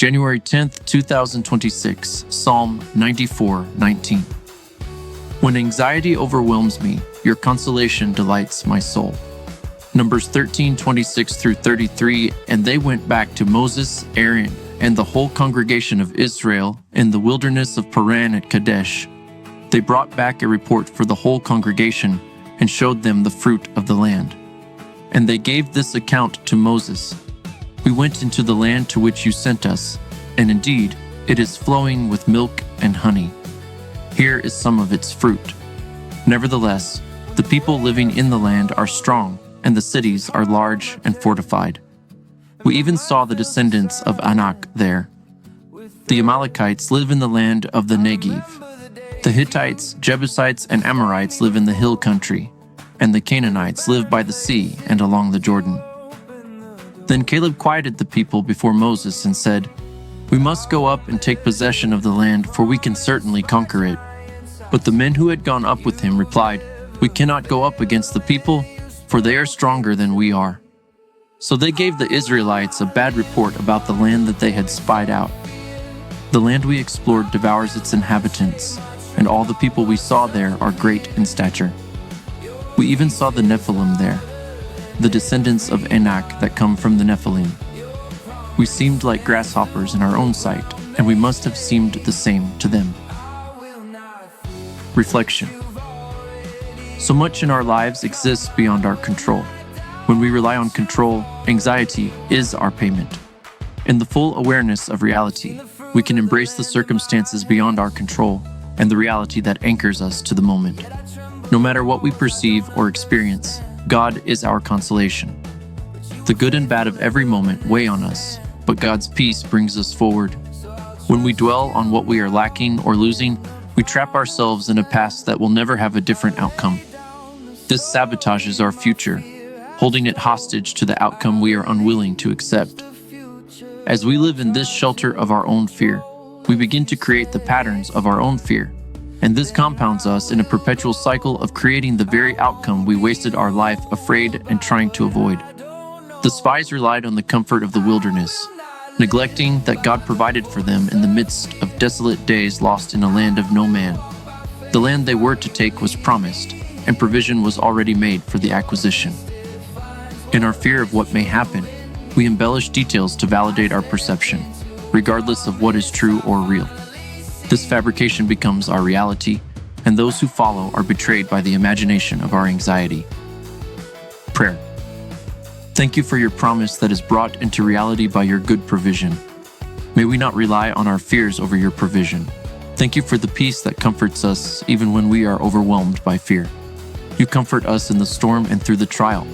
January 10th, 2026, Psalm 94:19. When anxiety overwhelms me, your consolation delights my soul. Numbers 13:26 through 33, and they went back to Moses, Aaron, and the whole congregation of Israel in the wilderness of Paran at Kadesh. They brought back a report for the whole congregation and showed them the fruit of the land. And they gave this account to Moses. We went into the land to which you sent us, and indeed, it is flowing with milk and honey. Here is some of its fruit. Nevertheless, the people living in the land are strong, and the cities are large and fortified. We even saw the descendants of Anak there. The Amalekites live in the land of the Negev. The Hittites, Jebusites, and Amorites live in the hill country, and the Canaanites live by the sea and along the Jordan. Then Caleb quieted the people before Moses and said, "We must go up and take possession of the land, for we can certainly conquer it." But the men who had gone up with him replied, "We cannot go up against the people, for they are stronger than we are." So they gave the Israelites a bad report about the land that they had spied out. The land we explored devours its inhabitants, and all the people we saw there are great in stature. We even saw the Nephilim there, the descendants of Anak that come from the Nephilim. We seemed like grasshoppers in our own sight, and we must have seemed the same to them. Reflection. So much in our lives exists beyond our control. When we rely on control, anxiety is our payment. In the full awareness of reality, we can embrace the circumstances beyond our control and the reality that anchors us to the moment. No matter what we perceive or experience, God is our consolation. The good and bad of every moment weigh on us, but God's peace brings us forward. When we dwell on what we are lacking or losing, we trap ourselves in a past that will never have a different outcome. This sabotages our future, holding it hostage to the outcome we are unwilling to accept. As we live in this shelter of our own fear, we begin to create the patterns of our own fear, and this compounds us in a perpetual cycle of creating the very outcome we wasted our life afraid and trying to avoid. The spies relied on the comfort of the wilderness, neglecting that God provided for them in the midst of desolate days lost in a land of no man. The land they were to take was promised, and provision was already made for the acquisition. In our fear of what may happen, we embellish details to validate our perception, regardless of what is true or real. This fabrication becomes our reality, and those who follow are betrayed by the imagination of our anxiety. Prayer. Thank you for your promise that is brought into reality by your good provision. May we not rely on our fears over your provision. Thank you for the peace that comforts us even when we are overwhelmed by fear. You comfort us in the storm and through the trial,